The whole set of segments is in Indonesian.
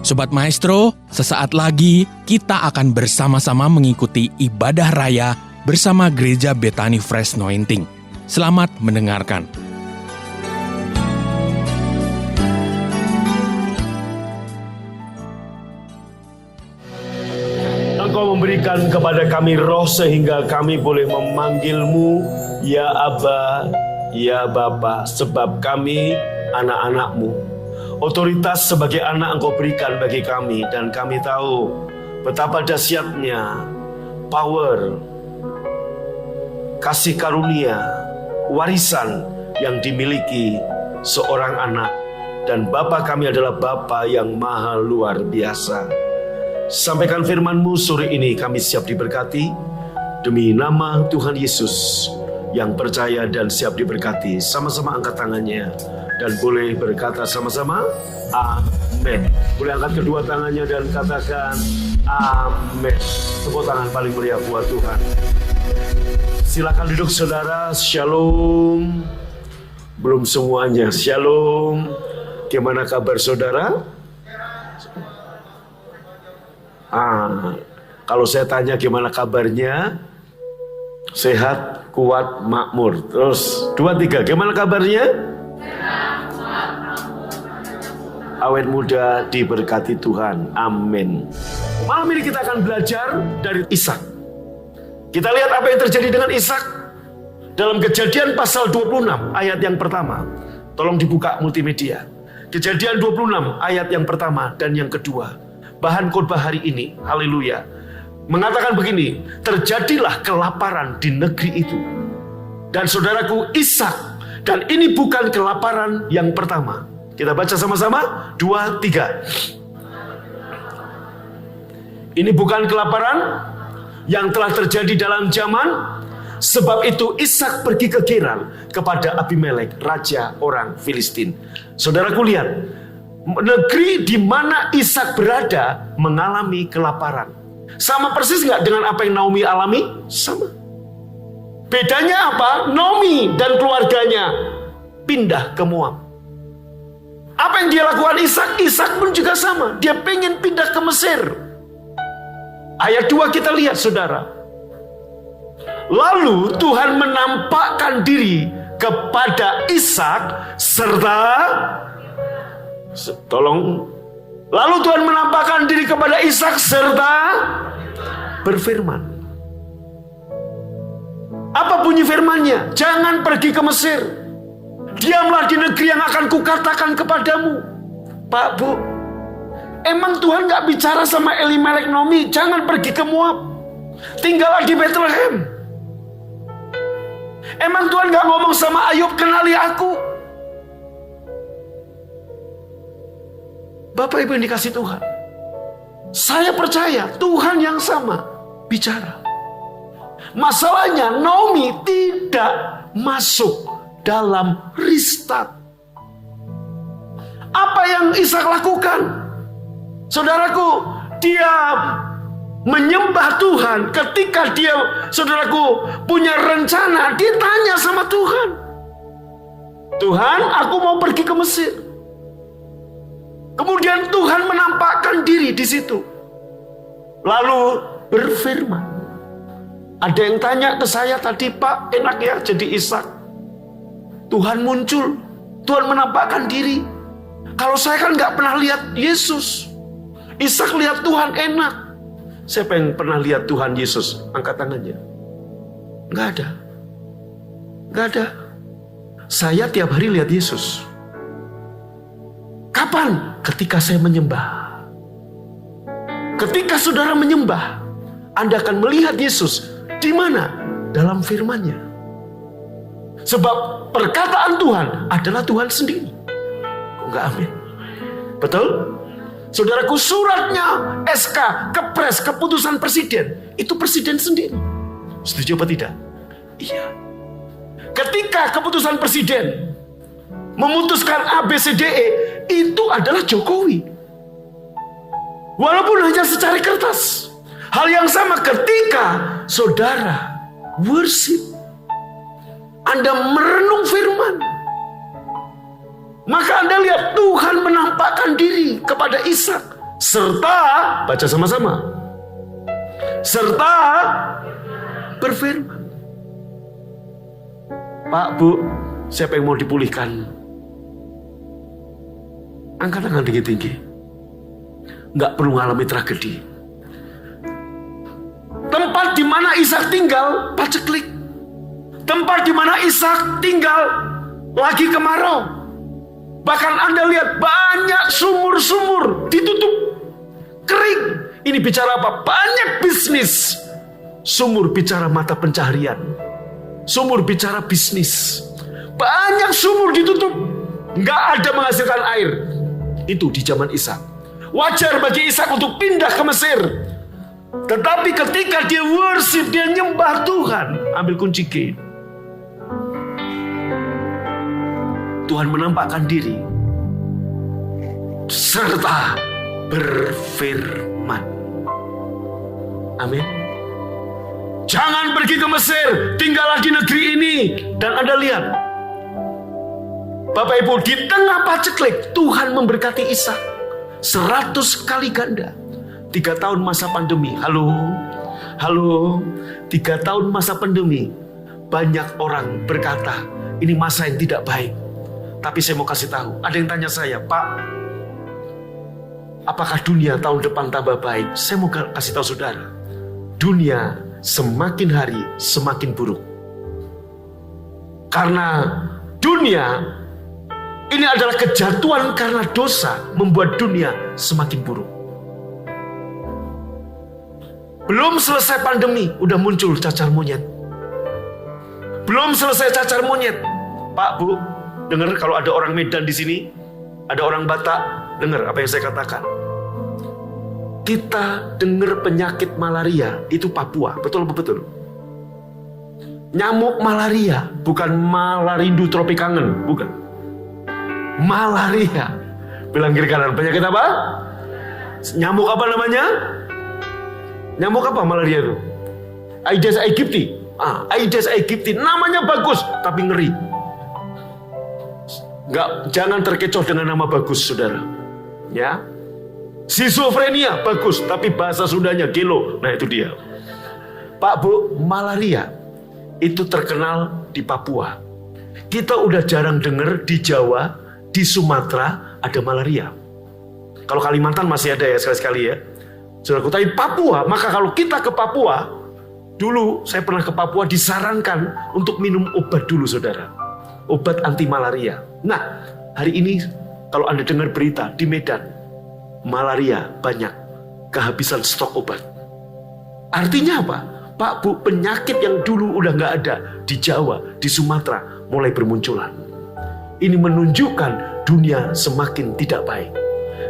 Sobat Maestro, sesaat lagi kita akan bersama-sama mengikuti ibadah raya bersama Gereja Bethany Fresh Anointing. Selamat mendengarkan. Engkau memberikan kepada kami roh sehingga kami boleh memanggil-Mu, ya Aba, ya Bapa, sebab kami anak-anak-Mu. Otoritas sebagai anak Engkau berikan bagi kami, dan kami tahu betapa dahsyatnya power, kasih karunia, warisan yang dimiliki seorang anak. Dan Bapa kami adalah Bapa yang maha luar biasa. Sampaikan firman-Mu sore ini, kami siap diberkati demi nama Tuhan Yesus yang percaya dan siap diberkati. Sama-sama angkat tangannya dan boleh berkata sama-sama, amin. Boleh angkat kedua tangannya dan katakan, amin. Tepuk tangan paling meriah buat Tuhan. Silakan duduk saudara, shalom. Belum semuanya, shalom. Gimana kabar saudara? Kalau saya tanya gimana kabarnya? Sehat, kuat, makmur. Terus 2, 3, gimana kabarnya? Awet muda, diberkati Tuhan. Amin. Malam ini kita akan belajar dari Ishak. Kita lihat apa yang terjadi dengan Ishak dalam Kejadian pasal 26 ayat yang pertama. Tolong dibuka multimedia. Kejadian 26 ayat yang pertama dan yang kedua. Bahan khotbah hari ini, haleluya, mengatakan begini, terjadilah kelaparan di negeri itu. Dan saudaraku, Ishak, dan ini bukan kelaparan yang pertama. Kita baca sama-sama, 2, 3. Ini bukan kelaparan yang telah terjadi dalam zaman, sebab itu Ishak pergi ke Gerar kepada Abimelek, raja orang Filistin. Saudaraku lihat, negeri di mana Ishak berada mengalami kelaparan. Sama persis nggak dengan apa yang Naomi alami? Sama. Bedanya apa? Naomi dan keluarganya pindah ke Moab. Apa yang dia lakukan Ishak? Ishak pun juga sama. Dia pengen pindah ke Mesir. Ayat 2 kita lihat saudara. Lalu Tuhan menampakkan diri kepada Ishak serta lalu Tuhan menampakkan diri kepada Ishak serta berfirman. Apa bunyi firman-Nya? Jangan pergi ke Mesir. Diamlah di negeri yang akan kukatakan kepadamu. Pak, Bu, emang Tuhan gak bicara sama Elimelek, Naomi, jangan pergi ke Moab, tinggallah di Bethlehem? Emang Tuhan gak ngomong sama Ayub, kenali aku? Bapak Ibu yang dikasih Tuhan, saya percaya Tuhan yang sama bicara. Masalahnya Naomi tidak masuk dalam restart. Apa yang Ishak lakukan? Saudaraku, dia menyembah Tuhan. Ketika dia, saudaraku, punya rencana, dia tanya sama Tuhan, Tuhan, aku mau pergi ke Mesir. Kemudian Tuhan menampakkan diri di situ, lalu berfirman. Ada yang tanya ke saya tadi, Pak, enak ya jadi Ishak? Tuhan muncul, Tuhan menampakkan diri. Kalau saya kan gak pernah lihat Yesus. Ishak lihat Tuhan enak. Siapa yang pernah lihat Tuhan Yesus? Angkat tangannya. Gak ada. Gak ada. Saya tiap hari lihat Yesus. Kapan? Ketika saya menyembah. Ketika saudara menyembah, Anda akan melihat Yesus. Di mana? Dalam firman-Nya. Sebab perkataan Tuhan adalah Tuhan sendiri. Kok enggak amin? Betul? Saudaraku, suratnya SK, kepres, keputusan presiden, itu presiden sendiri. Setuju apa tidak? Iya. Ketika keputusan presiden memutuskan ABCDE, itu adalah Jokowi. Walaupun hanya secara kertas. Hal yang sama ketika saudara worship, Anda merenung firman, maka Anda lihat Tuhan menampakkan diri kepada Ishak serta, baca sama-sama, serta berfirman. Pak, Bu, siapa yang mau dipulihkan? Angkat tangan tinggi-tinggi. Nggak perlu mengalami tragedi. Tempat di mana Ishak tinggal, paceklik. Tempat di mana Ishak tinggal, lagi kemarau. Bahkan Anda lihat banyak sumur-sumur ditutup, kering. Ini bicara apa? Banyak bisnis. Sumur bicara mata pencaharian. Sumur bicara bisnis. Banyak sumur ditutup, nggak ada menghasilkan air. Itu di zaman Ishak. Wajar bagi Ishak untuk pindah ke Mesir. Tetapi ketika dia worship, dia nyembah Tuhan. Ambil kunci G. Tuhan menampakkan diri serta berfirman. Amin. Jangan pergi ke Mesir, tinggallah di negeri ini. Dan Anda lihat, Bapak Ibu, di tengah paceklik, Tuhan memberkati Ishak 100 kali ganda. 3 tahun masa pandemi. Halo, 3 tahun masa pandemi. Banyak orang berkata, ini masa yang tidak baik. Tapi saya mau kasih tahu, ada yang tanya saya, Pak, apakah dunia tahun depan tambah baik? Saya mau kasih tahu saudara, dunia semakin hari semakin buruk. Karena dunia ini adalah kejatuhan karena dosa membuat dunia semakin buruk. Belum selesai pandemi, udah muncul cacar monyet. Belum selesai cacar monyet. Pak, Bu, dengar kalau ada orang Medan di sini, ada orang Batak, dengar apa yang saya katakan. Kita dengar penyakit malaria, itu Papua, betul-betul. Nyamuk malaria, bukan malarindu tropi kangen, bukan. Malaria. Bilang kiri kanan, penyakit apa? Nyamuk apa namanya? Nyamuk apa malaria itu? Aedes aegypti. Aedes aegypti, namanya bagus tapi ngeri. Jangan terkecoh dengan nama bagus, saudara. Ya. Schizofrenia bagus tapi bahasa Sundanya gelo. Nah, itu dia. Pak, Bu, malaria itu terkenal di Papua. Kita udah jarang dengar di Jawa, di Sumatera ada malaria. Kalau Kalimantan masih ada ya sekali-sekali ya. Saudaraku, tapi Papua, maka kalau kita ke Papua, dulu saya pernah ke Papua, disarankan untuk minum obat dulu, saudara. Obat anti malaria. Nah, hari ini kalau Anda dengar berita di Medan, malaria banyak, kehabisan stok obat. Artinya apa? Pak, Bu, penyakit yang dulu udah nggak ada di Jawa, di Sumatera, mulai bermunculan. Ini menunjukkan dunia semakin tidak baik.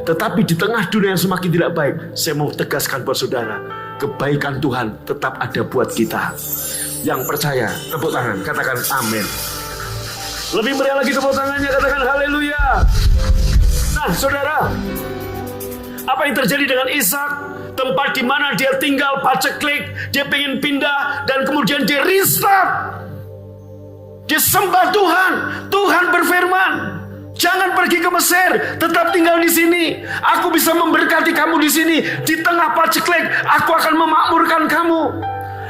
Tetapi di tengah dunia yang semakin tidak baik, saya mau tegaskan buat saudara, kebaikan Tuhan tetap ada buat kita. Yang percaya, tepuk tangan, katakan amin. Lebih meriah lagi tepuk tangannya, katakan haleluya. Nah, saudara, apa yang terjadi dengan Ishak? Tempat di mana dia tinggal paceklik, dia pengen pindah, dan kemudian dia restart. Dia sembah Tuhan. Tuhan berfirman, jangan pergi ke Mesir, tetap tinggal di sini. Aku bisa memberkati kamu di sini. Di tengah paceklik, aku akan memakmurkan kamu.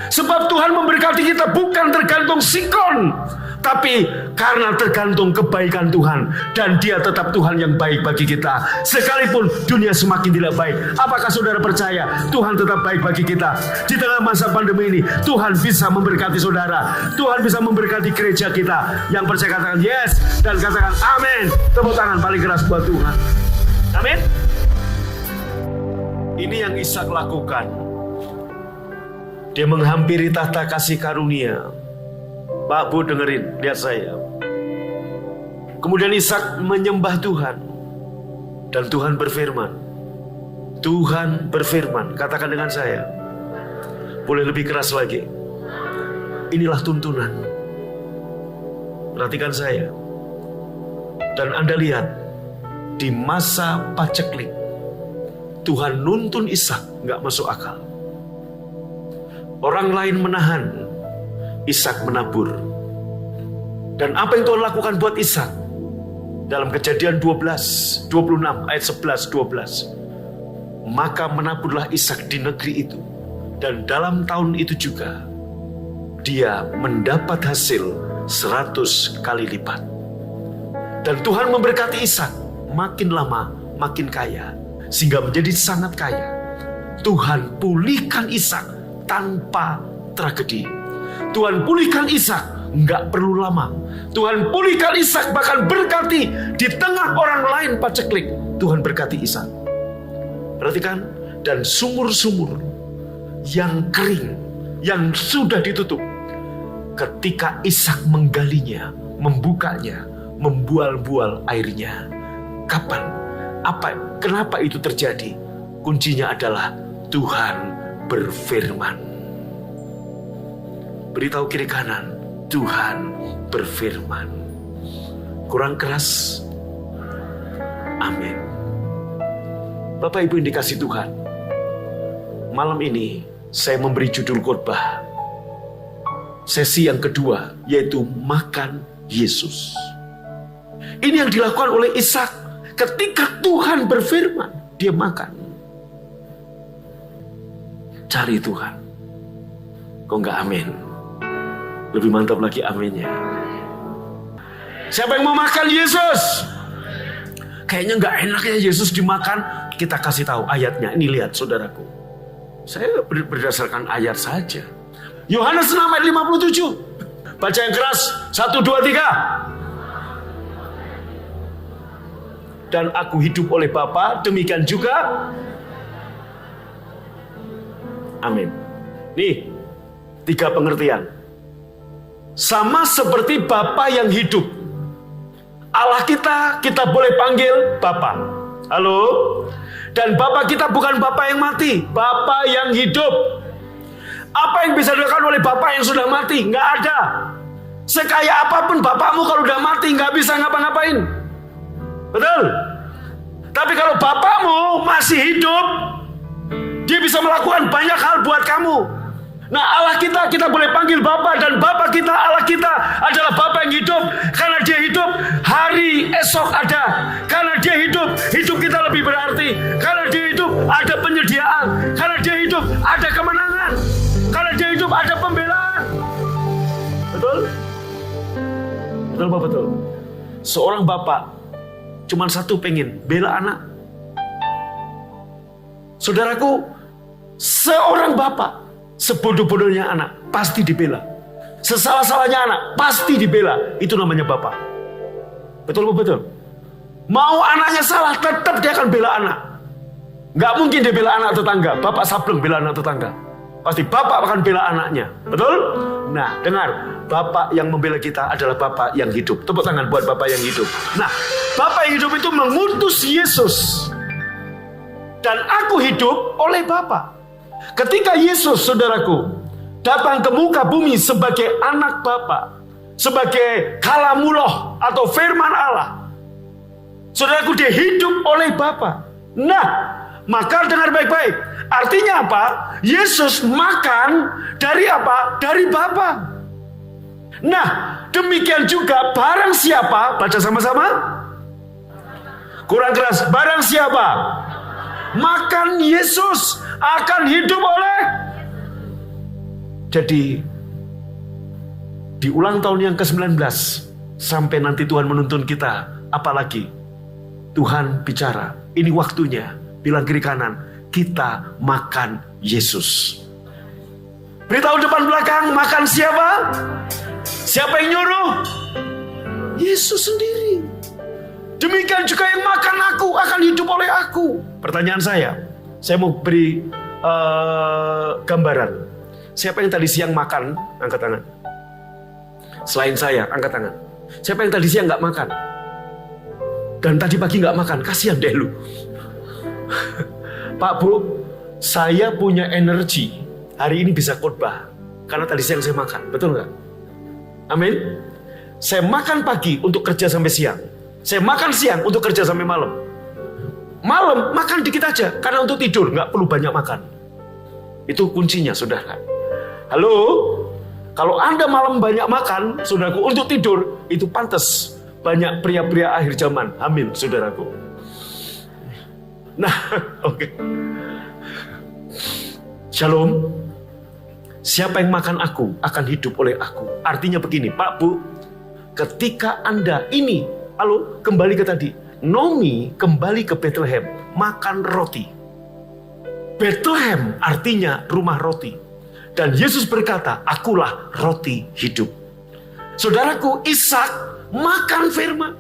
Sebab Tuhan memberkati kita bukan tergantung sikon, tapi karena tergantung kebaikan Tuhan. Dan dia tetap Tuhan yang baik bagi kita, sekalipun dunia semakin tidak baik. Apakah saudara percaya Tuhan tetap baik bagi kita? Di tengah masa pandemi ini, Tuhan bisa memberkati saudara. Tuhan bisa memberkati gereja kita. Yang percaya katakan yes, dan katakan amin. Tepuk tangan paling keras buat Tuhan. Amin. Ini yang Ishak lakukan. Dia menghampiri tahta kasih karunia. Pak, Bu, dengerin, lihat saya. Kemudian Ishak menyembah Tuhan. Dan Tuhan berfirman. Tuhan berfirman, katakan dengan saya. Boleh lebih keras lagi. Inilah tuntunan. Perhatikan saya. Dan Anda lihat, di masa paceklik, Tuhan nuntun Ishak, gak masuk akal. Orang lain menahan, Ishak menabur. Dan apa yang Tuhan lakukan buat Ishak? Dalam Kejadian 26 ayat 11-12. Maka menaburlah Ishak di negeri itu. Dan dalam tahun itu juga, dia mendapat hasil 100 kali lipat. Dan Tuhan memberkati Ishak, makin lama makin kaya, sehingga menjadi sangat kaya. Tuhan pulihkan Ishak tanpa tragedi. Tuhan pulihkan Ishak, nggak perlu lama. Tuhan pulihkan Ishak, bahkan berkati di tengah orang lain paceklik. Tuhan berkati Ishak. Perhatikan, dan sumur-sumur yang kering, yang sudah ditutup, ketika Ishak menggalinya, membukanya, membual-bual airnya. Kapan? Kenapa itu terjadi? Kuncinya adalah Tuhan berfirman. Beritahu kiri kanan, Tuhan berfirman. Kurang keras? Amin. Bapak Ibu yang dikasihi Tuhan, malam ini saya memberi judul khotbah sesi yang kedua, yaitu makan Yesus. Ini yang dilakukan oleh Ishak ketika Tuhan berfirman, dia makan. Cari Tuhan. Kok enggak amin? Lebih mantap lagi aminnya. Siapa yang mau makan Yesus? Kayaknya enggak enak ya Yesus dimakan. Kita kasih tahu ayatnya. Ini lihat saudaraku. Saya berdasarkan ayat saja. Yohanes 6 ayat 57. Baca yang keras. 1, 2, 3. Dan aku hidup oleh Bapa, demikian juga. Amin. Nih, 3 pengertian. Sama seperti Bapa yang hidup. Allah kita boleh panggil Bapa. Halo? Dan Bapa kita bukan Bapa yang mati, Bapa yang hidup. Apa yang bisa dilakukan oleh Bapa yang sudah mati? Nggak ada. Sekaya apapun Bapakmu kalau udah mati nggak bisa ngapa-ngapain. Betul? Tapi kalau Bapakmu masih hidup, dia bisa melakukan banyak hal buat kamu. Nah, Allah kita boleh panggil Bapa, dan Bapa kita, Allah kita adalah Bapa yang hidup. Karena dia hidup, hari esok ada. Karena dia hidup kita lebih berarti. Karena dia hidup, ada penyediaan. Karena dia hidup, ada kemenangan. Karena dia hidup, ada pembelaan. Betul? Betul Pak, betul. Seorang bapak cuman satu pengen, bela anak. Saudaraku, seorang bapak, sebodoh-bodohnya anak pasti dibela. Sesalah-salahnya anak pasti dibela. Itu namanya bapak. Betul betul. Mau anaknya salah, tetap dia akan bela anak. Nggak mungkin dia bela anak tetangga. Bapak sableng bela anak tetangga. Pasti bapak akan bela anaknya. Betul? Nah, dengar. Bapak yang membela kita adalah Bapak yang hidup. Tepuk tangan buat Bapak yang hidup. Nah, Bapak yang hidup itu mengutus Yesus. Dan aku hidup oleh Bapa. Ketika Yesus, saudaraku, datang ke muka bumi sebagai anak Bapa, sebagai kalamullah atau firman Allah, saudaraku, dia hidup oleh Bapa. Nah, maka dengar baik-baik. Artinya apa? Yesus makan dari apa? Dari Bapa. Nah, demikian juga barang siapa, baca sama-sama. Kurang keras. Barang siapa makan Yesus akan hidup oleh. Jadi di ulang tahun yang ke-19 sampai nanti Tuhan menuntun kita, apalagi Tuhan bicara, ini waktunya, bilang kiri kanan, kita makan Yesus. Beritahu depan belakang, makan siapa? Siapa yang nyuruh? Yesus sendiri. Demikian juga yang makan aku akan hidup oleh aku. Pertanyaan saya mau beri gambaran. Siapa yang tadi siang makan? Angkat tangan. Selain saya, angkat tangan. Siapa yang tadi siang nggak makan? Dan tadi pagi nggak makan? Kasihan deh lu. Pak Bu, saya punya energi. Hari ini bisa khotbah. Karena tadi siang saya makan. Betul nggak? Amin. Saya makan pagi untuk kerja sampai siang. Saya makan siang untuk kerja sampai malam. Malam makan dikit aja karena untuk tidur, nggak perlu banyak makan. Itu kuncinya, saudara. Halo, kalau Anda malam banyak makan, saudaraku, untuk tidur, itu pantas banyak pria-pria akhir zaman hamil, saudaraku. Nah, oke. Shalom. Siapa yang makan aku akan hidup oleh aku. Artinya begini, Pak, Bu. Ketika Anda ini, kembali ke tadi. Naomi kembali ke Bethlehem, makan roti. Bethlehem artinya rumah roti. Dan Yesus berkata, akulah roti hidup. Saudaraku, Ishak makan firman.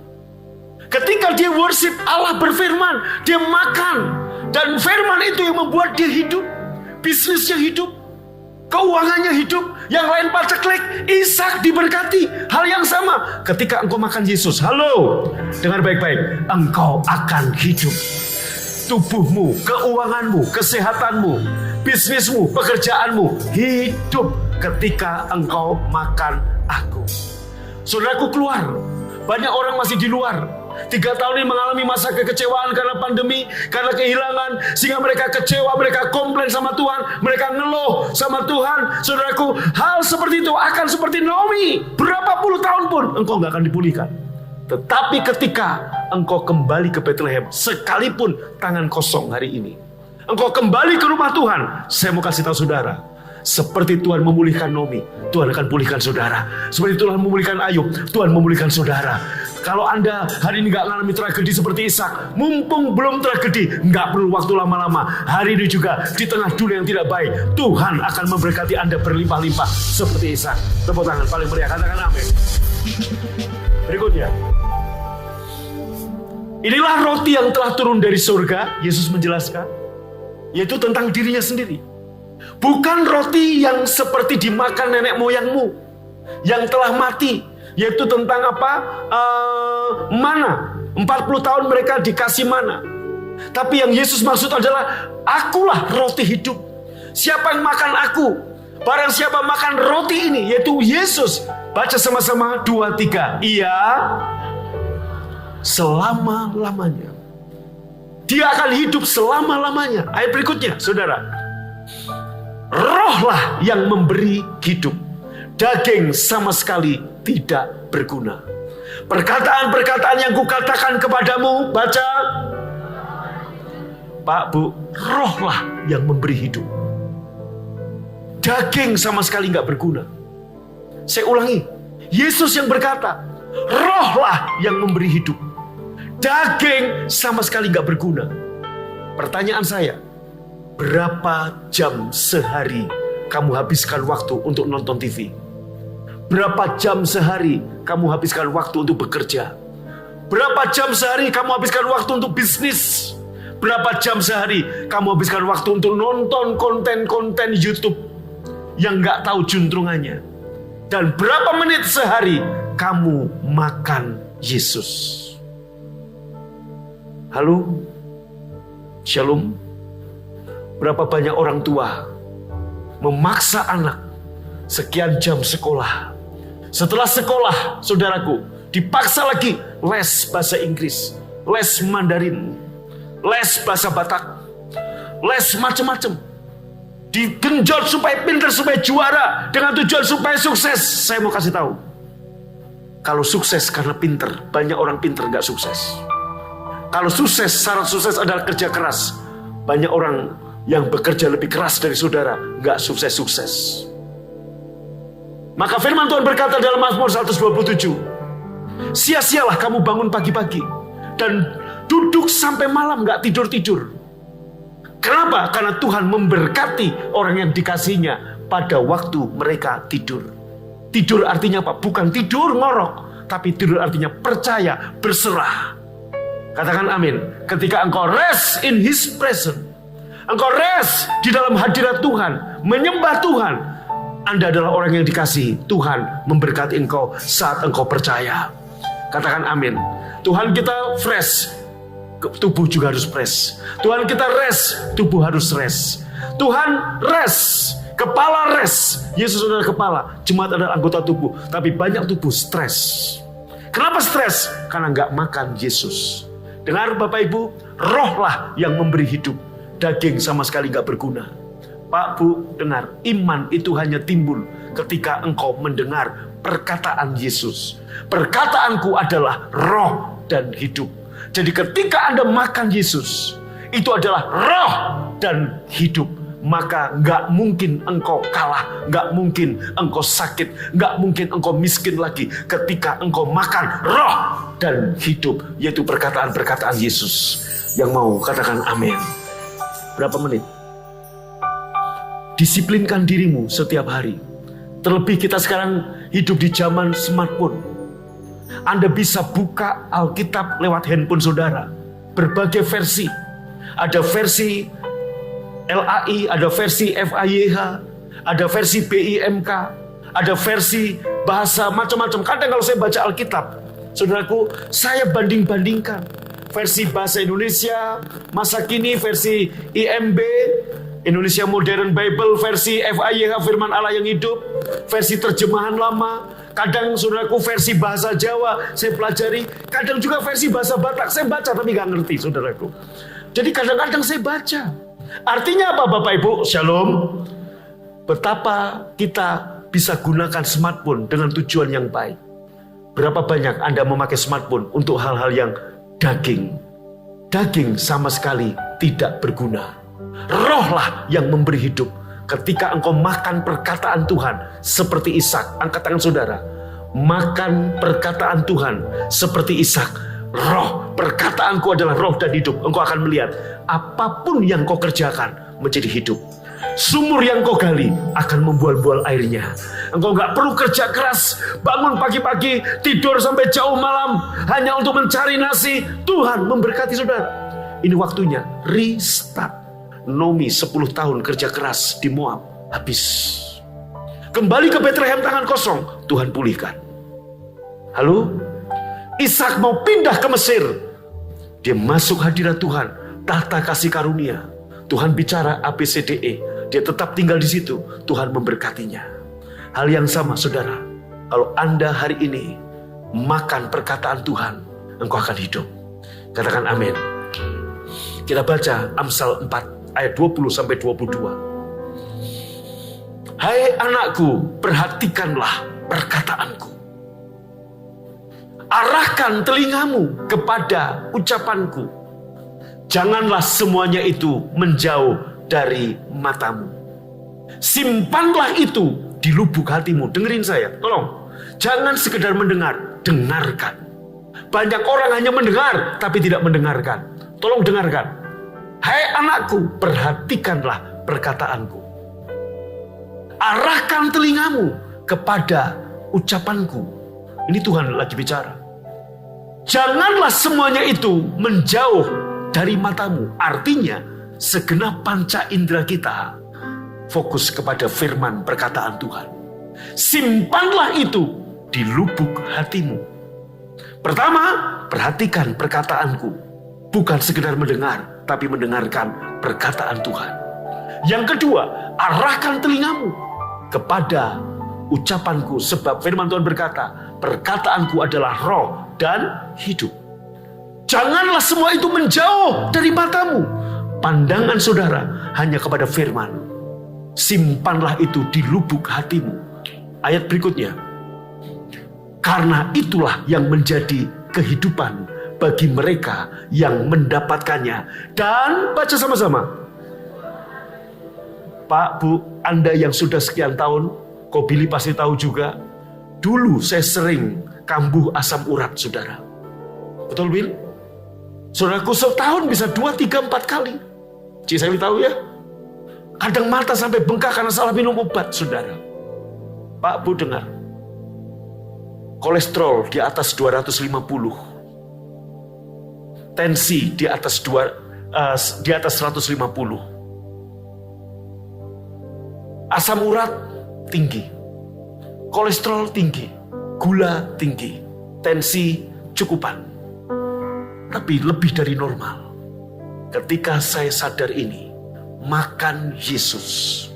Ketika dia worship Allah berfirman, dia makan. Dan firman itu yang membuat dia hidup. Bisnisnya hidup. Keuangannya hidup. Yang lain paceklik. Ishak diberkati. Hal yang sama. Ketika engkau makan Yesus. Halo. Dengar baik-baik. Engkau akan hidup. Tubuhmu, keuanganmu, kesehatanmu, bisnismu, pekerjaanmu hidup ketika engkau makan aku. Saudaraku, keluar. Banyak orang masih di luar. 3 tahun ini mengalami masa kekecewaan karena pandemi, karena kehilangan, sehingga mereka kecewa, mereka komplain sama Tuhan, mereka ngeluh sama Tuhan. Saudaraku, hal seperti itu akan seperti Naomi. Berapa puluh tahun pun engkau gak akan dipulihkan. Tetapi ketika engkau kembali ke Bethlehem, sekalipun tangan kosong hari ini, engkau kembali ke rumah Tuhan, saya mau kasih tahu saudara, seperti Tuhan memulihkan Naomi, Tuhan akan pulihkan saudara. Seperti Tuhan memulihkan Ayub, Tuhan memulihkan saudara. Kalau Anda hari ini gak mengalami tragedi seperti Ishak, mumpung belum tragedi, gak perlu waktu lama-lama. Hari ini juga di tengah dunia yang tidak baik, Tuhan akan memberkati Anda berlimpah-limpah seperti Ishak. Tepuk tangan paling meriah, katakan amin. Berikutnya, inilah roti yang telah turun dari surga, Yesus menjelaskan, yaitu tentang dirinya sendiri. Bukan roti yang seperti dimakan nenek moyangmu yang telah mati, yaitu tentang apa? Mana. 40 tahun mereka dikasih mana. Tapi yang Yesus maksud adalah, akulah roti hidup. Siapa yang makan aku, barang siapa makan roti ini, yaitu Yesus. Baca sama-sama 2, 3. Ia selama-lamanya. Dia akan hidup selama-lamanya. Ayat berikutnya, saudara. Rohlah yang memberi hidup. Daging sama sekali tidak berguna. Perkataan-perkataan yang kukatakan kepadamu, baca. Pak, Bu, rohlah yang memberi hidup. Daging sama sekali nggak berguna. Saya ulangi, Yesus yang berkata, rohlah yang memberi hidup. Daging sama sekali nggak berguna. Pertanyaan saya, berapa jam sehari kamu habiskan waktu untuk nonton TV? Berapa jam sehari kamu habiskan waktu untuk bekerja? Berapa jam sehari kamu habiskan waktu untuk bisnis? Berapa jam sehari kamu habiskan waktu untuk nonton konten-konten YouTube yang nggak tahu juntrungannya? Dan berapa menit sehari kamu makan Yesus? Halo? Shalom? Berapa banyak orang tua memaksa anak sekian jam sekolah. Setelah sekolah, saudaraku, dipaksa lagi les bahasa Inggris, les Mandarin, les bahasa Batak, les macam-macam. Digenjot supaya pintar, supaya juara, dengan tujuan supaya sukses. Saya mau kasih tahu, kalau sukses karena pintar, banyak orang pintar gak sukses. Kalau sukses, syarat sukses adalah kerja keras. Banyak orang yang bekerja lebih keras dari saudara, gak sukses-sukses. Maka firman Tuhan berkata dalam Mazmur 127, sia-sialah kamu bangun pagi-pagi dan duduk sampai malam gak tidur-tidur. Kenapa? Karena Tuhan memberkati orang yang dikasihinya pada waktu mereka tidur. Tidur artinya apa? Bukan tidur ngorok, tapi tidur artinya percaya, berserah. Katakan amin. Ketika engkau rest in His presence, engkau rest di dalam hadirat Tuhan, menyembah Tuhan, Anda adalah orang yang dikasihi. Tuhan memberkati engkau saat engkau percaya. Katakan amin. Tuhan kita fresh, tubuh juga harus fresh. Tuhan kita rest, tubuh harus rest. Tuhan rest, kepala rest. Yesus adalah kepala, jemaat adalah anggota tubuh. Tapi banyak tubuh stres. Kenapa stres? Karena nggak makan Yesus. Dengar Bapak Ibu, rohlah yang memberi hidup. Daging sama sekali nggak berguna. Pak, Bu, dengar, iman itu hanya timbul ketika engkau mendengar perkataan Yesus. Perkataanku adalah roh dan hidup. Jadi ketika Anda makan Yesus, itu adalah roh dan hidup. Maka nggak mungkin engkau kalah, nggak mungkin engkau sakit, nggak mungkin engkau miskin lagi ketika engkau makan roh dan hidup, yaitu perkataan-perkataan Yesus. Yang mau katakan amin. Berapa menit? Disiplinkan dirimu setiap hari. Terlebih kita sekarang hidup di zaman smartphone. Anda bisa buka Alkitab lewat handphone saudara. Berbagai versi. Ada versi LAI, ada versi FAYH, ada versi BIMK, ada versi bahasa macam-macam. Kadang kalau saya baca Alkitab, saudaraku, saya banding-bandingkan. Versi bahasa Indonesia, masa kini versi IMB, Indonesia Modern Bible, versi FAYH, Firman Allah yang hidup, versi terjemahan lama. Kadang saudaraku versi bahasa Jawa saya pelajari, kadang juga versi bahasa Batak saya baca tapi gak ngerti saudaraku. Jadi kadang-kadang saya baca. Artinya apa Bapak Ibu? Shalom. Betapa kita bisa gunakan smartphone dengan tujuan yang baik. Berapa banyak Anda memakai smartphone untuk hal-hal yang daging. Daging sama sekali tidak berguna. Rohlah yang memberi hidup. Ketika engkau makan perkataan Tuhan seperti Ishak, angkat tangan saudara. Makan perkataan Tuhan seperti Ishak. Roh, perkataanku adalah roh dan hidup. Engkau akan melihat apapun yang kau kerjakan menjadi hidup. Sumur yang kau gali akan membual-bual airnya. Engkau gak perlu kerja keras, bangun pagi-pagi, tidur sampai jauh malam hanya untuk mencari nasi. Tuhan memberkati saudara. Ini waktunya restart. Nomi 10 tahun kerja keras di Moab, habis. Kembali ke Bethlehem tangan kosong, Tuhan pulihkan. Halo? Ishak mau pindah ke Mesir. Dia masuk hadirat Tuhan, tahta kasih karunia. Tuhan bicara ABCDE, dia tetap tinggal di situ. Tuhan memberkatinya. Hal yang sama saudara, kalau Anda hari ini makan perkataan Tuhan, engkau akan hidup. Katakan amin. Kita baca Amsal 4 ayat 20-22. Hai anakku, perhatikanlah perkataanku. Arahkan telingamu kepada ucapanku. Janganlah semuanya itu menjauh dari matamu. Simpanlah itu di lubuk hatimu. Dengerin saya, tolong. Jangan sekedar mendengar, dengarkan. Banyak orang hanya mendengar, tapi tidak mendengarkan. Tolong dengarkan. Hai anakku, perhatikanlah perkataanku. Arahkan telingamu kepada ucapanku. Ini Tuhan lagi bicara. Janganlah semuanya itu menjauh dari matamu. Artinya, segenap panca indera kita fokus kepada firman perkataan Tuhan. Simpanlah itu di lubuk hatimu. Pertama, perhatikan perkataanku. Bukan sekedar mendengar, tapi mendengarkan perkataan Tuhan. Yang kedua, arahkan telingamu kepada ucapanku, sebab firman Tuhan berkata, perkataanku adalah roh dan hidup. Janganlah semua itu menjauh dari matamu. Pandangan saudara hanya kepada firman. Simpanlah itu di lubuk hatimu. Ayat berikutnya. Karena itulah yang menjadi kehidupan bagi mereka yang mendapatkannya. Dan baca sama-sama. Pak, Bu, Anda yang sudah sekian tahun, Ko Billy pasti tahu juga. Dulu saya sering kambuh asam urat, saudara. Betul, Bill? Saudaraku setahun bisa 2, 3, 4 kali. Cik saya tahu ya. Kadang mata sampai bengkak karena salah minum obat, saudara. Pak, Bu dengar. Kolesterol di atas 250. Tensi di atas 150. Asam urat tinggi, kolesterol tinggi, gula tinggi, tensi cukupan. Tapi lebih dari normal. Ketika saya sadar ini, makan Yesus.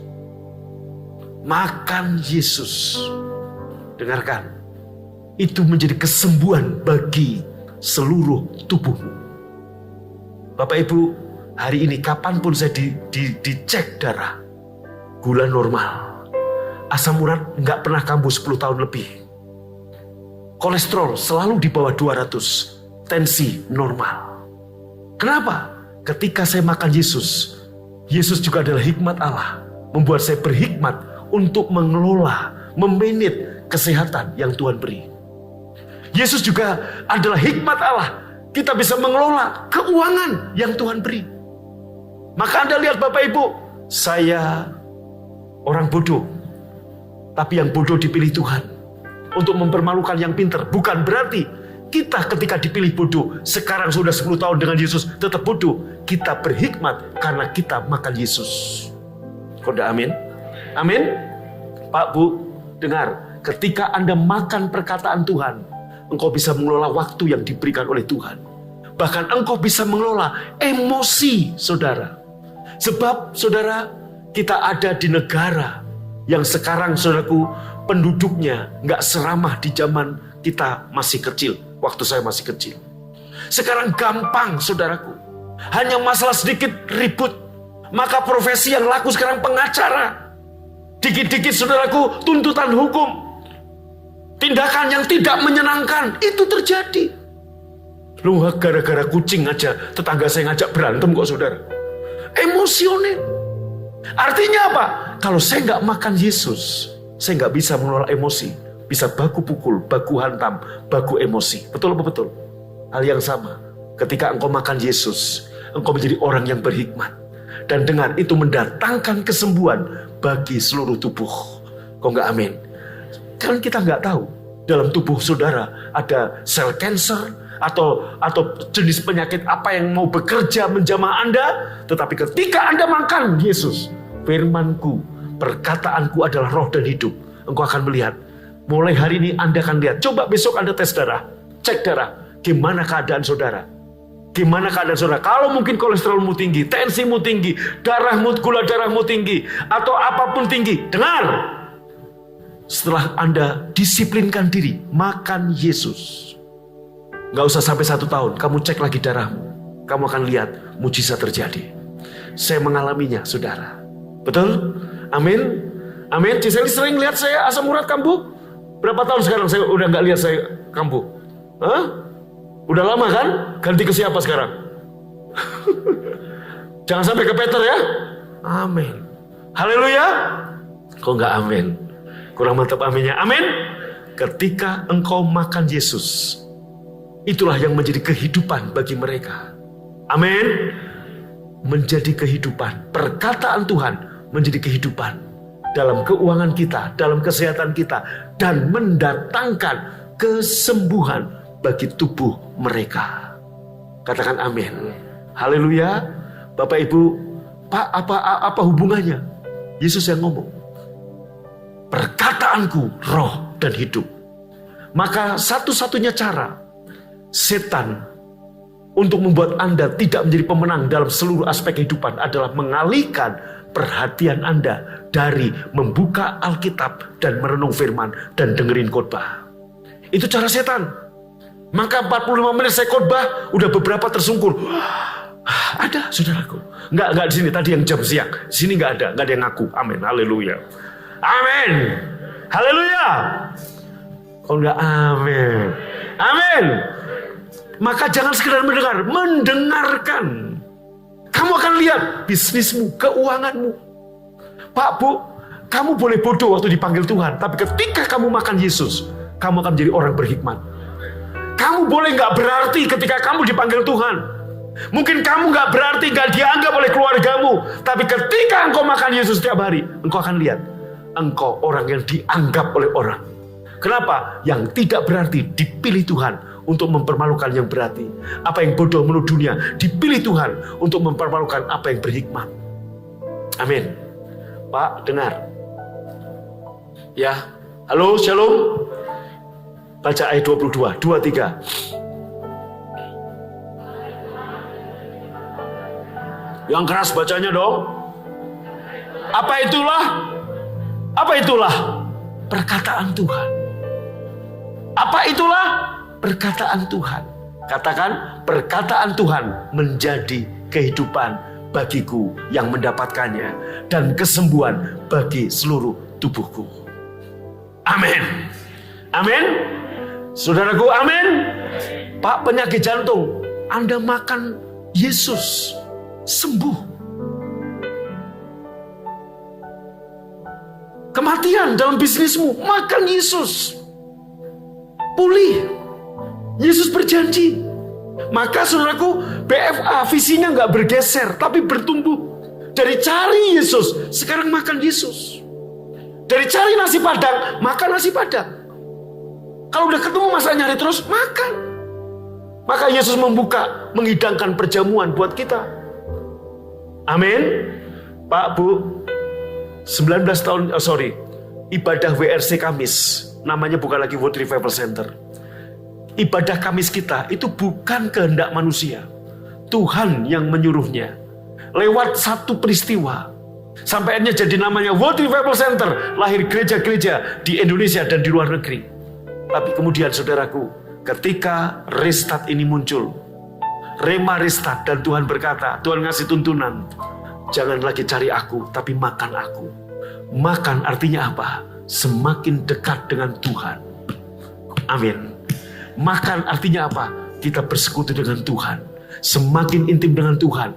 Makan Yesus. Dengarkan. Itu menjadi kesembuhan bagi seluruh tubuhmu. Bapak Ibu, hari ini kapanpun saya dicek darah, gula normal, asam urat nggak pernah kambuh 10 tahun lebih, kolesterol selalu di bawah 200, tensi normal. Kenapa? ketika saya makan Yesus, Yesus juga adalah hikmat Allah. Membuat saya berhikmat untuk mengelola, memanage kesehatan yang Tuhan beri. Yesus juga adalah hikmat Allah. Kita bisa mengelola keuangan yang Tuhan beri. Maka Anda lihat Bapak Ibu, saya orang bodoh. Tapi yang bodoh dipilih Tuhan untuk mempermalukan yang pintar. Bukan berarti kita ketika dipilih bodoh, sekarang sudah 10 tahun dengan Yesus tetap bodoh. Kita berhikmat karena kita makan Yesus. Koda amin? Amin? Pak, Bu, dengar. Ketika Anda makan perkataan Tuhan, engkau bisa mengelola waktu yang diberikan oleh Tuhan. Bahkan engkau bisa mengelola emosi saudara. Sebab saudara, kita ada di negara yang sekarang saudaraku penduduknya nggak seramah di zaman kita masih kecil. Waktu saya masih kecil. Sekarang gampang saudaraku. Hanya masalah sedikit ribut. Maka profesi yang laku sekarang pengacara. Dikit-dikit saudaraku tuntutan hukum. Tindakan yang tidak menyenangkan itu terjadi. Lu gara-gara kucing aja tetangga saya ngajak berantem kok saudara. Emosional. Artinya apa? Kalau saya nggak makan Yesus, saya nggak bisa mengelola emosi. Bisa baku pukul, baku hantam, baku emosi. Betul apa betul? Hal yang sama. Ketika engkau makan Yesus, engkau menjadi orang yang berhikmat. Dan dengan itu mendatangkan kesembuhan bagi seluruh tubuh. Kok nggak amin? Kan kita nggak tahu dalam tubuh saudara ada sel cancer atau jenis penyakit apa yang mau bekerja menjamah Anda. Tetapi ketika Anda makan Yesus, firman-Ku, perkataanku adalah roh dan hidup. Engkau akan melihat. Mulai hari ini Anda akan lihat. Coba besok Anda tes darah, cek darah. Gimana keadaan saudara? Gimana keadaan saudara? Kalau mungkin kolesterolmu tinggi, tensimu tinggi, gula darahmu tinggi, atau apapun tinggi, dengar. Setelah Anda disiplinkan diri, makan Yesus. Gak usah sampai 1 tahun, kamu cek lagi darahmu. Kamu akan lihat mujizat terjadi. Saya mengalaminya, saudara. Betul? Amin? Amin? Ciseli sering lihat saya asam urat kambuh? Berapa tahun sekarang saya udah gak lihat saya kambuh? Hah? Udah lama kan? Ganti ke siapa sekarang? Jangan sampai ke Peter ya. Amin. Haleluya. Kok gak amin? Kurang mantap aminnya. Amin. Ketika engkau makan Yesus, itulah yang menjadi kehidupan bagi mereka. Amin. Menjadi kehidupan. Perkataan Tuhan menjadi kehidupan. Dalam keuangan kita, dalam kesehatan kita. Dan mendatangkan kesembuhan bagi tubuh mereka. Katakan amin. Haleluya. Bapak Ibu, Pak, apa hubungannya? Yesus yang ngomong. Perkataanku roh dan hidup. Maka satu-satunya cara setan untuk membuat Anda tidak menjadi pemenang dalam seluruh aspek kehidupan adalah mengalihkan perhatian Anda dari membuka Alkitab dan merenung firman dan dengerin khotbah. Itu cara setan. Maka 45 menit saya khotbah, udah beberapa tersungkur. Ada saudaraku. Enggak di sini, tadi yang jam siang. Di sini enggak ada yang ngaku. Amin. Haleluya. Amin. Haleluya. Kok enggak amin? Amin. Maka jangan sekedar mendengar, mendengarkan. Kamu akan lihat bisnismu, keuanganmu. Pak, Bu, kamu boleh bodoh waktu dipanggil Tuhan, tapi ketika kamu makan Yesus, kamu akan menjadi orang berhikmat. Kamu boleh nggak berarti ketika kamu dipanggil Tuhan. Mungkin kamu nggak berarti, nggak dianggap oleh keluargamu, tapi ketika engkau makan Yesus setiap hari, engkau akan lihat engkau orang yang dianggap oleh orang. Kenapa? Yang tidak berarti dipilih Tuhan untuk mempermalukan yang berarti. Apa yang bodoh menurut dunia dipilih Tuhan untuk mempermalukan apa yang berhikmat. Amin. Pak, dengar. Ya, halo, shalom. Baca ayat 22, 23. Yang keras bacanya dong. Apa itulah? Apa itulah? Perkataan Tuhan. Apa itulah? Perkataan Tuhan. Katakan, perkataan Tuhan menjadi kehidupan bagiku yang mendapatkannya dan kesembuhan bagi seluruh tubuhku. Amin. Amin. Saudaraku, amin. Pak, penyakit jantung, Anda makan Yesus. sembuh. Kematian dalam bisnismu, makan Yesus. Pulih. Yesus berjanji. Maka saudaraku, BFA visinya nggak bergeser, tapi bertumbuh. Dari cari Yesus, sekarang makan Yesus. Dari cari nasi padang, makan nasi padang. Kalau udah ketemu masa nyari terus, makan. Maka Yesus membuka, menghidangkan perjamuan buat kita. Amin. Pak, Bu, 19 tahun, ibadah WRC Kamis, namanya bukan lagi World Revival Center. Ibadah Kamis kita itu bukan kehendak manusia. Tuhan yang menyuruhnya. Lewat satu peristiwa. Sampai akhirnya jadi namanya World Revival Center. Lahir gereja-gereja di Indonesia dan di luar negeri. Tapi kemudian saudaraku, ketika restart ini muncul, Rema restart, dan Tuhan berkata, Tuhan ngasih tuntunan, jangan lagi cari aku, tapi makan aku. Makan artinya apa? Semakin dekat dengan Tuhan. Amin. Makan artinya apa? Kita bersekutu dengan Tuhan. Semakin intim dengan Tuhan.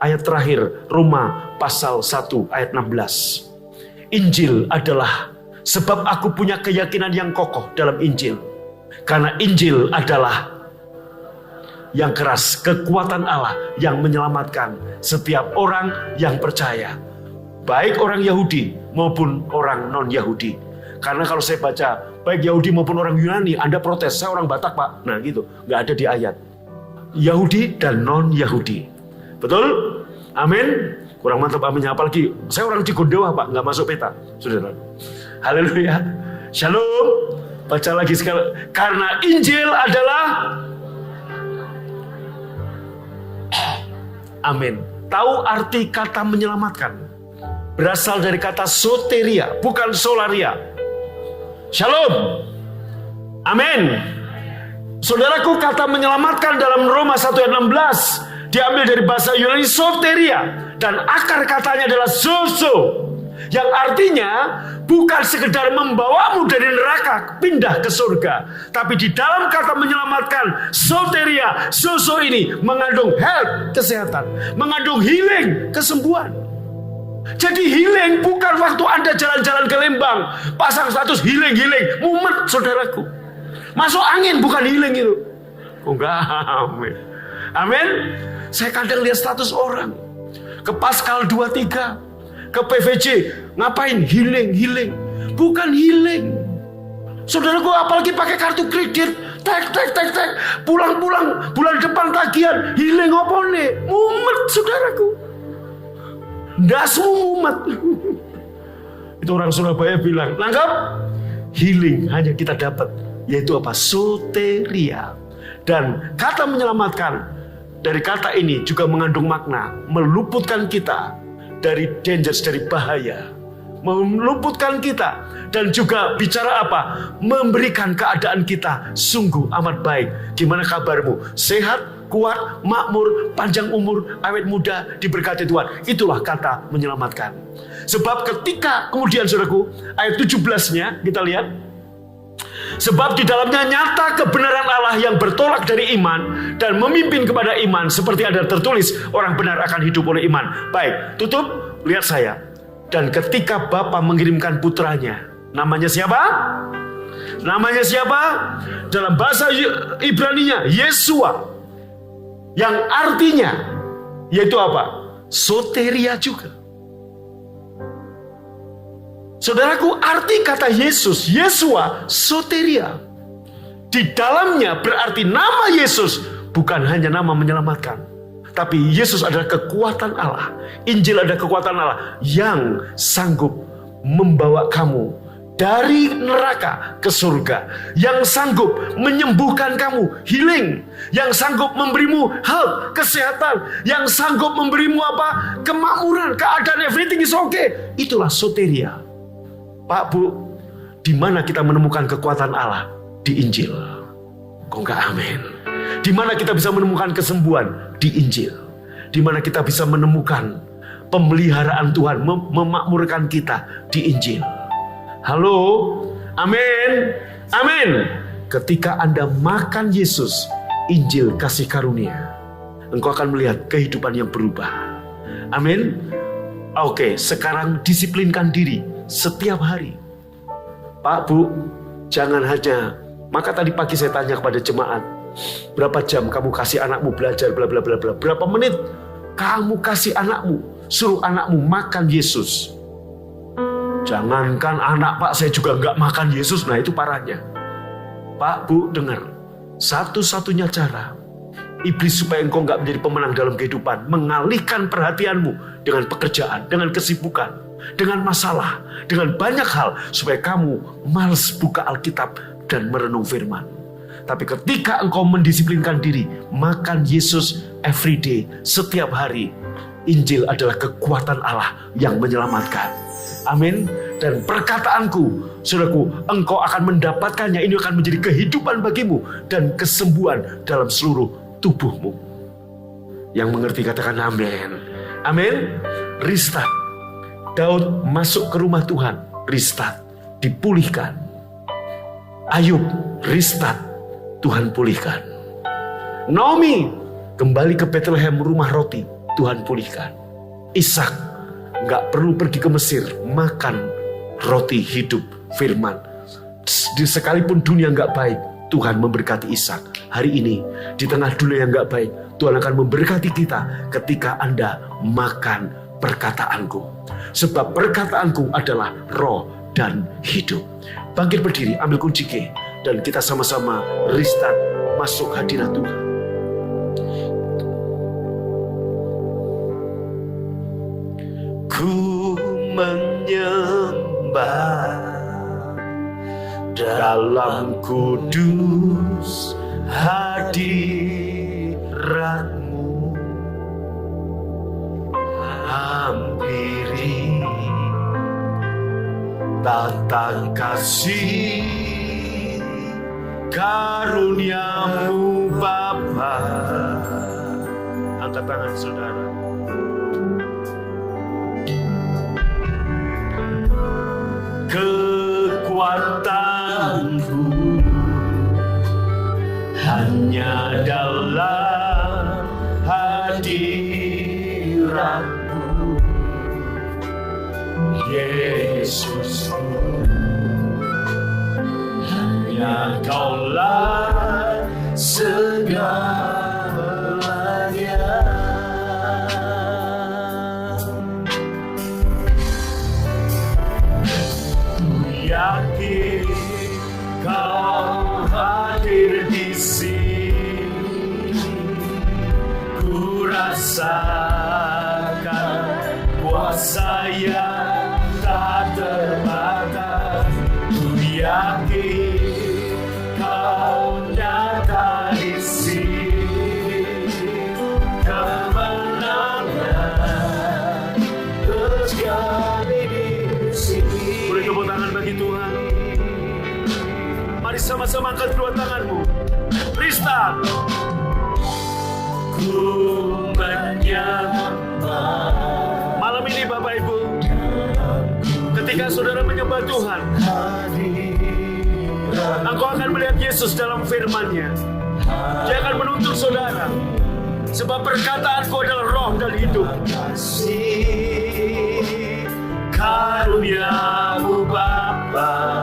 Ayat terakhir, Roma pasal 1 ayat 16. Injil adalah, sebab aku punya keyakinan yang kokoh dalam Injil. Karena Injil adalah yang keras, kekuatan Allah yang menyelamatkan setiap orang yang percaya. Baik orang Yahudi maupun orang non-Yahudi. Karena kalau saya baca, baik Yahudi maupun orang Yunani, Anda protes, saya orang Batak Pak. Nah gitu, nggak ada di ayat. Yahudi dan non-Yahudi. Betul? Amin. Kurang mantap aminnya, apalagi saya orang Cigondewa Pak, nggak masuk peta. Saudara. Haleluya. Shalom. Baca lagi sekali. Karena Injil adalah, amin. Tahu arti kata menyelamatkan? Berasal dari kata soteria, bukan solaria. Shalom. Amin. Saudaraku, kata menyelamatkan dalam Roma 1 ayat 16 diambil dari bahasa Yunani soteria, dan akar katanya adalah zozo, yang artinya bukan sekedar membawamu dari neraka pindah ke surga, tapi di dalam kata menyelamatkan soteria, zozo ini mengandung health, kesehatan, mengandung healing, kesembuhan. Jadi healing bukan waktu Anda jalan-jalan ke Lembang, pasang status healing, mumet saudaraku. Masuk angin bukan healing itu. Oh enggak, amin. Amin. Saya kadang lihat status orang. Ke Pascal 23, ke PVJ, ngapain? Healing. Bukan healing. Saudaraku, apalagi pakai kartu kredit, tek. Pulang-pulang, bulan depan tagihan, healing apa nih? Mumet saudaraku. Nggak umat. Itu orang Surabaya bilang, nangkap? Healing hanya kita dapat, yaitu apa? Soteria. Dan kata menyelamatkan, dari kata ini juga mengandung makna meluputkan kita dari dangers, dari bahaya. Meluputkan kita. Dan juga bicara apa? Memberikan keadaan kita sungguh amat baik. Gimana kabarmu? Sehat, kuat, makmur, panjang umur, awet muda, diberkati Tuhan. Itulah kata menyelamatkan. Sebab ketika kemudian saudaraku, ayat 17-nya kita lihat. Sebab di dalamnya nyata kebenaran Allah yang bertolak dari iman dan memimpin kepada iman, seperti ada tertulis, orang benar akan hidup oleh iman. Baik, tutup, lihat saya. Dan ketika Bapa mengirimkan putranya, namanya siapa? Namanya siapa? Dalam bahasa Ibraninya, Yesua. Yang artinya, yaitu apa? Soteria juga. Saudaraku, arti kata Yesus, Yesua, soteria. Di dalamnya berarti nama Yesus bukan hanya nama menyelamatkan, tapi Yesus adalah kekuatan Allah. Injil adalah kekuatan Allah yang sanggup membawa kamu dari neraka ke surga, yang sanggup menyembuhkan kamu, healing, yang sanggup memberimu health, kesehatan, yang sanggup memberimu apa? Kemakmuran, keadaan, everything is okay. Itulah soteria. Pak, Bu, di mana kita menemukan kekuatan Allah? Di Injil. Kok enggak amin? Di mana kita bisa menemukan kesembuhan? Di Injil. Di mana kita bisa menemukan pemeliharaan Tuhan, memakmurkan kita? Di Injil. Halo? Amin. Amin. Ketika Anda makan Yesus, Injil kasih karunia. engkau akan melihat kehidupan yang berubah. Amin. Oke, sekarang disiplinkan diri setiap hari. Pak, Bu, jangan hanya, maka tadi pagi saya tanya kepada jemaat, berapa jam kamu kasih anakmu belajar bla bla bla bla, berapa menit kamu kasih anakmu, suruh anakmu makan Yesus. Jangankan anak, Pak, saya juga nggak makan Yesus. Nah, itu parahnya. Pak, Bu, dengar, satu-satunya cara iblis supaya engkau nggak menjadi pemenang dalam kehidupan, mengalihkan perhatianmu dengan pekerjaan, dengan kesibukan, dengan masalah, dengan banyak hal, supaya kamu malas buka Alkitab dan merenung firman. Tapi ketika engkau mendisiplinkan diri, makan Yesus everyday, setiap hari, Injil adalah kekuatan Allah yang menyelamatkan. Amin. Dan perkataanku, saudaraku, engkau akan mendapatkannya. Ini akan menjadi kehidupan bagimu dan kesembuhan dalam seluruh tubuhmu. Yang mengerti katakan amin. Amin. Restart. Daud masuk ke rumah Tuhan. Restart. Dipulihkan. Ayub. Restart. Tuhan pulihkan. Naomi kembali ke Bethlehem, rumah roti. Tuhan pulihkan. Ishak nggak perlu pergi ke Mesir, makan roti hidup firman. Sekalipun dunia nggak baik, Tuhan memberkati Ishak. Hari ini di tengah dunia yang nggak baik, Tuhan akan memberkati kita ketika Anda makan perkataanku. Sebab perkataanku adalah roh dan hidup. Bangkit berdiri, ambil kunci G, dan kita sama-sama restart masuk hadirat Tuhan. Ku menyembah dalam kudus hadirat-Mu, hampiri tata kasih karunia-Mu Bapa. Angkat tangan saudara. Kekuatanku hanya dalam hadirat-Mu, Yesusku. Hanya Kaulah segalanya. Yakin Kau hadir di sini, ku rasakan kuasa yang tak terbatas. Ku yakin Kau nyata di sini, kemenangan terjadi di sini. Boleh tepuk tangan bagi Tuhan. Mari sama-sama angkat kedua tanganmu. Restart. Ku menyembah. Malam ini Bapak Ibu, ketika saudara menyembah Tuhan, engkau akan melihat Yesus dalam firman-Nya. Dia akan menuntun saudara, sebab perkataanku adalah roh dan hidup. Karunia-Mu Bapa.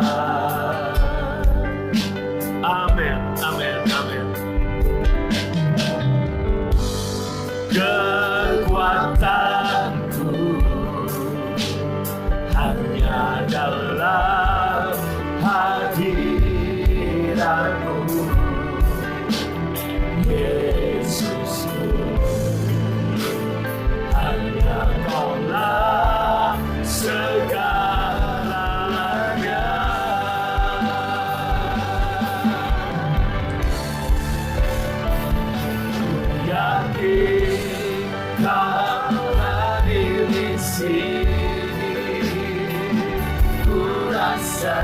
Amin, amin, amin. Kekuatanku hanya dalam hadirat-Mu, Yesusku. Hanya Kaulah segalanya. Yakin Kau hadir di sini, ku rasakan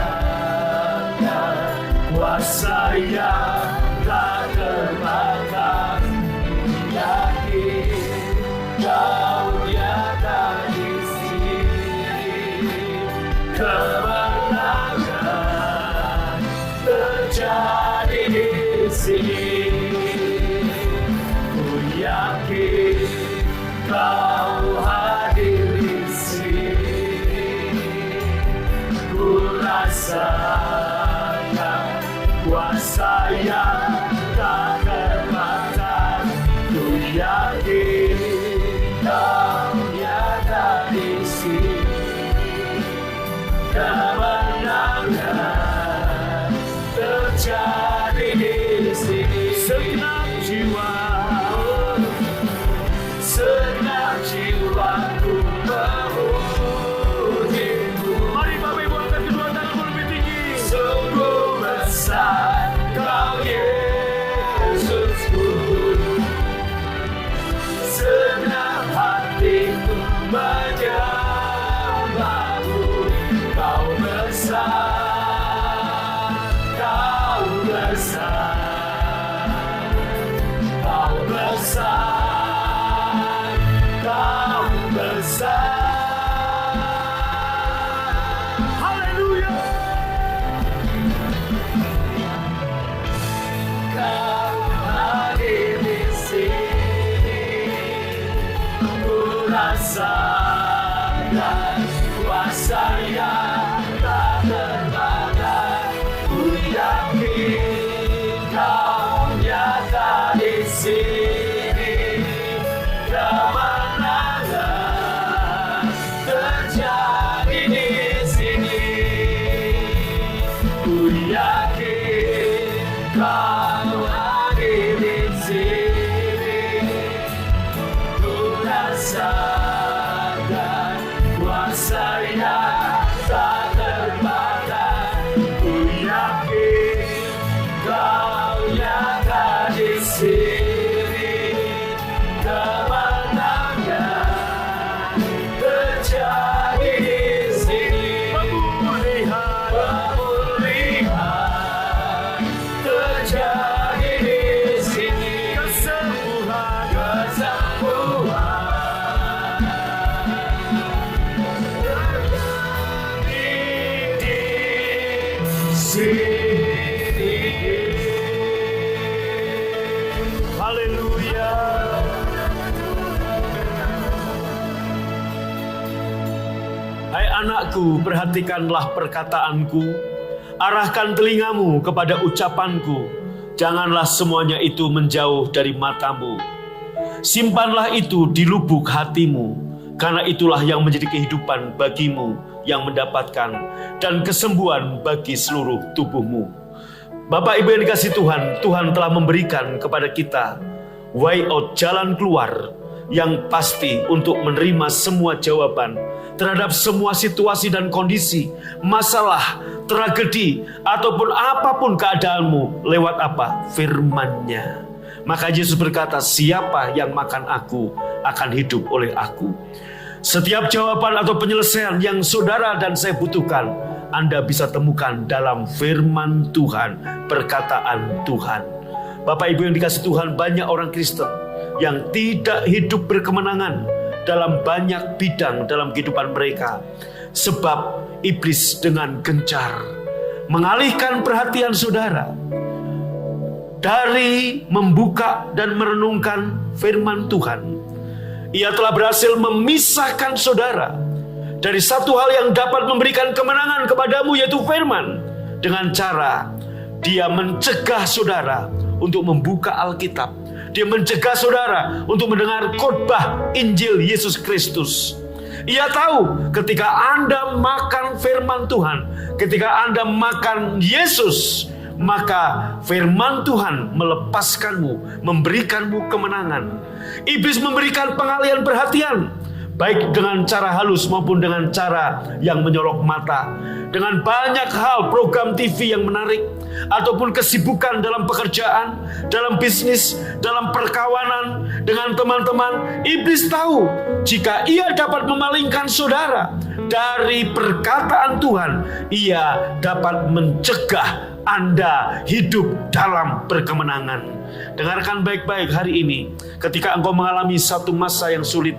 kuasa yang tak terbatas. Yakin Kau nyata di sini, kemenangan terjadi di sini. Ku yakin Kau hadir di sini. Ku rasakan kuasa yang tak terbatas. Ku yakin Kau nyata di sini. Kemenangan terjadi di sini. Segenap jiwaku memujimu. Mari Bapak Ibu angkat kedua tangan lebih tinggi. Sungguh besar Kau Yesusku. Segenap hatiku menyembahmu. Kau besar, Kau besar, Kau besar, Kau besar. Haleluya. Kau hadir di sini. Ku rasakan kuasa yang tak terbatas. Ku yakin Kau nyata di sini. Kemenangan terjadi di sini. Ku yakin Kau hadir di sini. Ku rasakan kuasa yang tak terbatas. Ku yakin Kau nyata di sini. Kemenangan terjadi di sini. Pemulihan terjadi di sini. Kesembuhan terjadi di sini. Haleluya. Hai anakku, perhatikanlah perkataanku, arahkan telingamu kepada ucapanku, janganlah semuanya itu menjauh dari matamu. Simpanlah itu di lubuk hatimu, karena itulah yang menjadi kehidupan bagimu yang mendapatkan, dan kesembuhan bagi seluruh tubuhmu. Bapak Ibu yang dikasihi Tuhan, Tuhan telah memberikan kepada kita way out, jalan keluar yang pasti untuk menerima semua jawaban terhadap semua situasi dan kondisi, masalah, tragedi, ataupun apapun keadaanmu. Lewat apa? Firman-Nya. Maka Yesus berkata, siapa yang makan aku akan hidup oleh aku. Setiap jawaban atau penyelesaian yang saudara dan saya butuhkan, Anda bisa temukan dalam firman Tuhan, perkataan Tuhan. Bapak Ibu yang dikasihi Tuhan, banyak orang Kristen yang tidak hidup berkemenangan dalam banyak bidang dalam kehidupan mereka. Sebab iblis dengan gencar mengalihkan perhatian saudara dari membuka dan merenungkan firman Tuhan. Ia telah berhasil memisahkan saudara dari satu hal yang dapat memberikan kemenangan kepadamu, yaitu firman, dengan cara dia mencegah saudara untuk membuka Alkitab. Dia mencegah saudara untuk mendengar khotbah Injil Yesus Kristus. Ia tahu ketika Anda makan firman Tuhan, ketika Anda makan Yesus, maka firman Tuhan melepaskanmu, memberikanmu kemenangan. Iblis memberikan pengalihan perhatian, baik dengan cara halus maupun dengan cara yang menyolok mata. Dengan banyak hal, program TV yang menarik, ataupun kesibukan dalam pekerjaan, dalam bisnis, dalam perkawanan, dengan teman-teman. Iblis tahu jika ia dapat memalingkan saudara dari perkataan Tuhan, ia dapat mencegah Anda hidup dalam berkemenangan. Dengarkan baik-baik hari ini, ketika engkau mengalami satu masa yang sulit,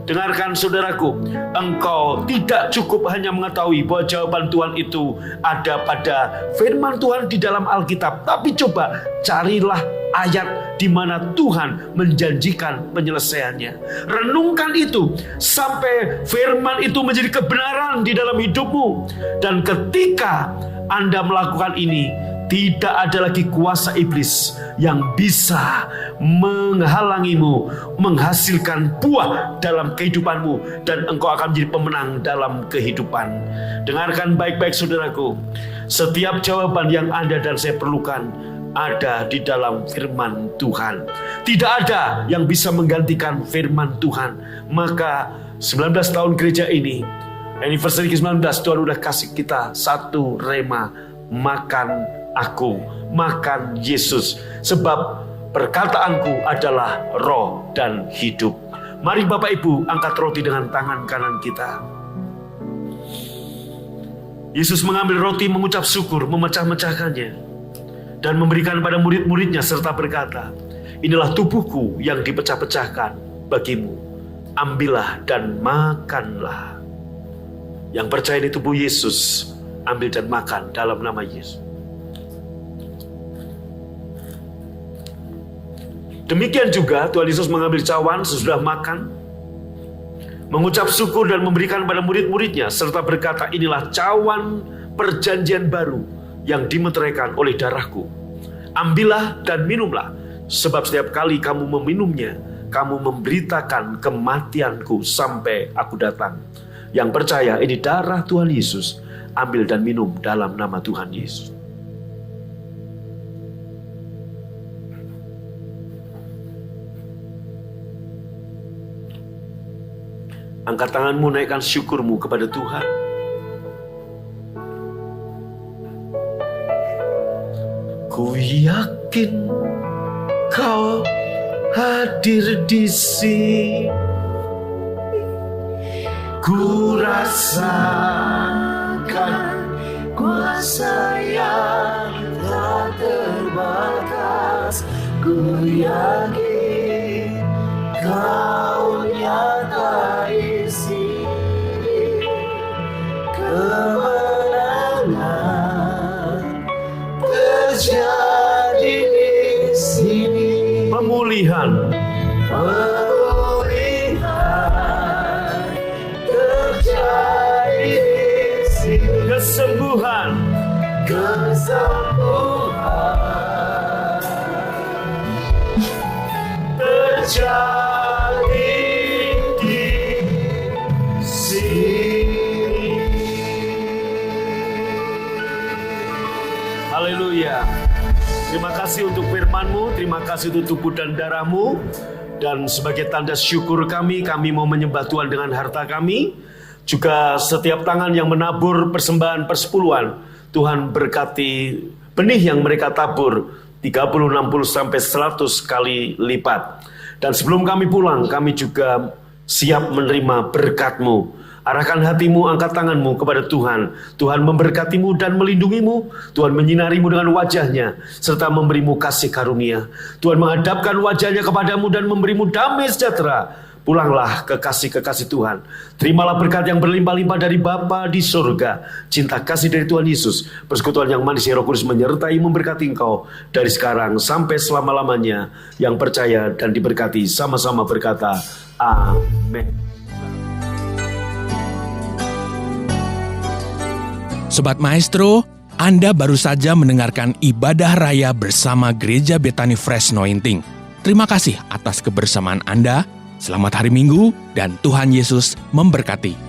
dengarkan saudaraku, engkau tidak cukup hanya mengetahui bahwa jawaban Tuhan itu ada pada firman Tuhan di dalam Alkitab, tapi coba carilah ayat di mana Tuhan menjanjikan penyelesaiannya. Renungkan itu sampai firman itu menjadi kebenaran di dalam hidupmu. Dan ketika Anda melakukan ini, tidak ada lagi kuasa iblis yang bisa menghalangimu menghasilkan buah dalam kehidupanmu, dan engkau akan menjadi pemenang dalam kehidupan. Dengarkan baik-baik saudaraku, setiap jawaban yang Anda dan saya perlukan ada di dalam firman Tuhan. Tidak ada yang bisa menggantikan firman Tuhan. Maka 19 tahun gereja ini, anniversary ke-19, Tuhan udah kasih kita satu rema: makan aku, makan Yesus, sebab perkataanku adalah roh dan hidup. Mari Bapak Ibu angkat roti dengan tangan kanan kita. Yesus mengambil roti, mengucap syukur, memecah-mecahkannya, dan memberikan pada murid-muridnya serta berkata, inilah tubuhku yang dipecah-pecahkan bagimu. Ambillah dan makanlah. Yang percaya di tubuh Yesus, ambil dan makan dalam nama Yesus. Demikian juga Tuhan Yesus mengambil cawan sesudah makan, mengucap syukur dan memberikan pada murid-muridnya serta berkata, inilah cawan perjanjian baru yang dimeteraikan oleh darahku. Ambillah dan minumlah, sebab setiap kali kamu meminumnya, kamu memberitakan kematianku sampai aku datang. Yang percaya ini darah Tuhan Yesus, ambil dan minum dalam nama Tuhan Yesus. Angkat tanganmu, naikkan syukurmu kepada Tuhan. Ku yakin Kau hadir di sini. Ku rasakan kuasa yang tak terbatas. Ku yakin Kau nyata sini. Kemenangan terjadi di sini. Pemulihan terjadi di sini. Kesembuhan terjadi di sini. Haleluya. Terima kasih untuk firman-Mu, terima kasih untuk tubuh dan darah-Mu. Dan sebagai tanda syukur kami mau menyembah Tuhan dengan harta kami. Juga setiap tangan yang menabur persembahan persepuluhan, Tuhan berkati benih yang mereka tabur 30, 60, sampai 100 kali lipat. Dan sebelum kami pulang, kami juga siap menerima berkat-Mu. Arahkan hatimu, angkat tanganmu kepada Tuhan. Tuhan memberkatimu dan melindungimu. Tuhan menyinarimu dengan wajahnya, serta memberimu kasih karunia. Tuhan menghadapkan wajahnya kepadamu dan memberimu damai sejahtera. Pulanglah kekasih-kekasih Tuhan. Terimalah berkat yang berlimpah-limpah dari Bapa di surga. Cinta kasih dari Tuhan Yesus, persekutuan yang manis Roh Kudus menyertai memberkati engkau dari sekarang sampai selama-lamanya. Yang percaya dan diberkati sama-sama berkata, amin. Sobat Maestro, Anda baru saja mendengarkan ibadah raya bersama Gereja Bethany Fresh Anointing. Terima kasih atas kebersamaan Anda. Selamat hari Minggu dan Tuhan Yesus memberkati.